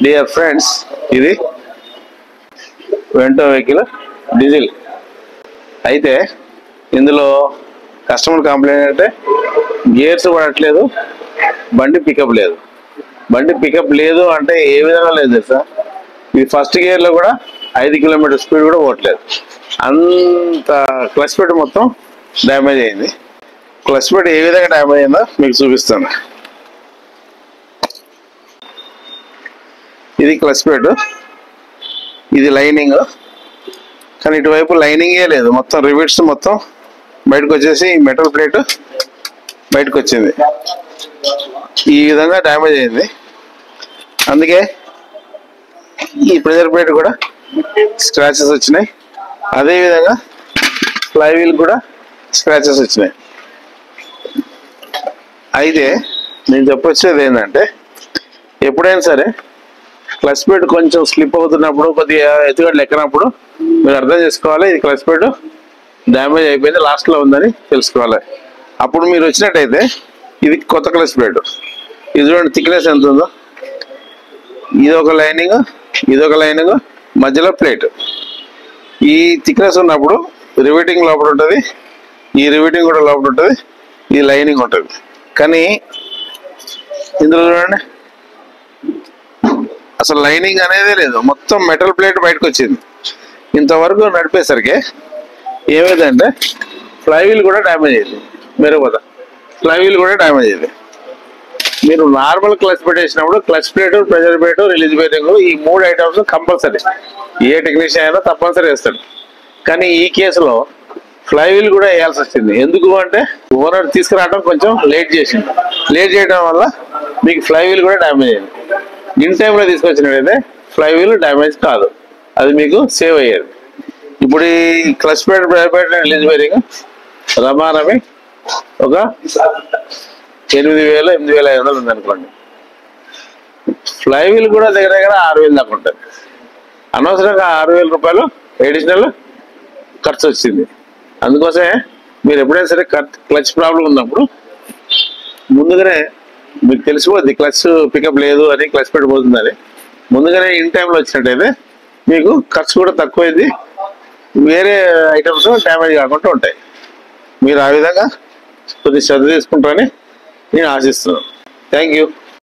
Dear friends, ఇది Vento vehicle diesel. అయితే ఇందులో కస్టమర్ కంప్లైంట్ అంటే గేర్స్ పడట్లేదు, బండి పికప్ లేదు. బండి పికప్ లేదు అంటే ఏ విధంగా లేదు సార్. ఇది ఫస్ట్ గేర్లో కూడా 5 కిలోమీటర్ స్పీడ్ కూడా పోవట్లేదు. అంత క్లచ్ పెట్ మొత్తం డ్యామేజ్ అయింది. క్లచ్ పెట్ ఏ విధంగా డ్యామేజ్ అయిందో మీకు చూపిస్తాను. ఇది క్లచ్ పెట్, ఇది లైనింగ్, కానీ ఇటువైపు లైనింగే లేదు. మొత్తం రివిట్స్ మొత్తం బయటకు వచ్చేసి మెటల్ ప్లేట్ బయటకు వచ్చింది. ఈ విధంగా డ్యామేజ్ అయింది. అందుకే ఈ ప్రెజర్ ప్లేట్ కూడా స్క్రాచెస్ వచ్చినాయి. అదేవిధంగా ఫ్లై వీల్ కూడా స్క్రాచెస్ వచ్చినాయి. అయితే నేను చెప్పొచ్చేది ఏంటంటే, ఎప్పుడైనా సరే క్లచ్ ప్లేట్ కొంచెం స్లిప్ అవుతున్నప్పుడు, కొద్దిగా ఎత్తుగడలు ఎక్కినప్పుడు మీరు అర్థం చేసుకోవాలి ఇది క్లచ్ ప్లేట్ డ్యామేజ్ అయిపోయింది, లాస్ట్లో ఉందని తెలుసుకోవాలి. అప్పుడు మీరు వచ్చినట్టయితే ఇది కొత్త క్లచ్ ప్లేట్. ఇది చూడండి థిక్నెస్ ఎంత ఉందో. ఇదొక లైనింగ్, ఇదొక లైనింగ్, మధ్యలో ప్లేట్. ఈ థిక్నెస్ ఉన్నప్పుడు రివిటింగ్ లోపల ఉంటుంది, ఈ రివిటింగ్ కూడా లోపల ఉంటుంది, ఈ లైనింగ్ ఉంటుంది. కానీ ఇందులో చూడండి అసలు లైనింగ్ అనేదే లేదు, మొత్తం మెటల్ ప్లేట్ బయటకు వచ్చింది. ఇంతవరకు నడిపేసరికి ఏమైందంటే ఫ్లై వీల్ కూడా డ్యామేజ్ అయింది. మెరుగుపోతా ఫ్లై వీల్ కూడా డ్యామేజ్ అయింది. మీరు నార్మల్ క్లచ్ ప్లేట్ వేసినప్పుడు clutch plate, pressure plate, release bearing, ఈ 3 ఐటమ్స్ కంపల్సరీ ఏ టెక్నీషియన్ అయినా తప్పనిసరి వేస్తాడు. కానీ ఈ కేసులో ఫ్లై వీల్ కూడా వేయాల్సి వచ్చింది. ఎందుకు అంటే ఓనర్ తీసుకురావడం కొంచెం లేట్ చేసింది. లేట్ చేయడం వల్ల మీకు ఫ్లై వీల్ కూడా డ్యామేజ్ అయింది. ఇన్ టైంలో తీసుకొచ్చినట్టయితే ఫ్లై వీల్ డ్యామేజ్ కాదు, అది మీకు సేవ్ అయ్యేది. ఇప్పుడు ఈ clutch plate, pressure plate, release bearing రమారమి ఒక 8,000, 8,500 ఉంది అనుకోండి. ఫ్లై వీల్ కూడా దగ్గర దగ్గర 6,000 దాకా ఉంటుంది. అనవసరంగా 6,000 రూపాయలు అడిషనల్ ఖర్చు వచ్చింది. అందుకోసమే మీరు ఎప్పుడైనా సరే క్లచ్ ప్రాబ్లం ఉన్నప్పుడు ముందుగానే మీకు తెలిసిపోద్ది క్లచ్ పికప్ లేదు అని, క్లచ్ పెట్టిపోతుందని. ముందుగానే ఇన్ టైంలో వచ్చినట్టయితే మీకు ఖర్చు కూడా తక్కువైంది, వేరే ఐటమ్స్ డ్యామేజ్ కాకుండా ఉంటాయి. మీరు ఆ విధంగా కొద్దిగా శ్రద్ధ తీసుకుంటారని నేను ఆశిస్తున్నాను. Thank you.